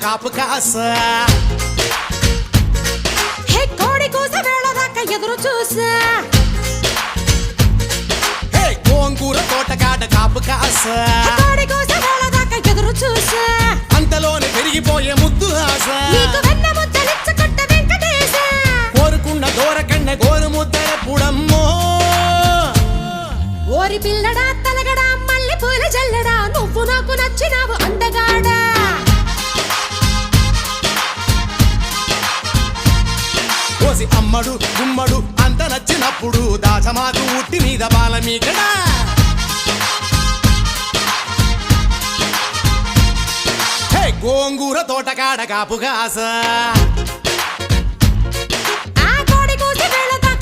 కాపు కాస కోడి కూస వేళ దాకా ఎదురు చూసా గోంగూర తోటకాడ కాపు కాస కోడి కూస వేళ దాకా ఎదురు చూసా అంతలోనే పెరిగిపోయే ముద్దు ఆశ నీకు వెన్న ముద్దలిచ్చకొట్ట వెంకటేశ కోరుకున్న దూరకన్న గోరు ముద్దల పుడమ్మో ఓరి పిల్లడా తలగడా మల్లె పూల జల్లడా నువ్వు నాకు నచ్చినావు అందగాడా కోసి అమ్మడు గుమ్మడు అంత నచ్చినప్పుడు దాచమాకు ఉట్టి మీద బాల మీకడా గోంగూర తోటకాడ కాపు కాస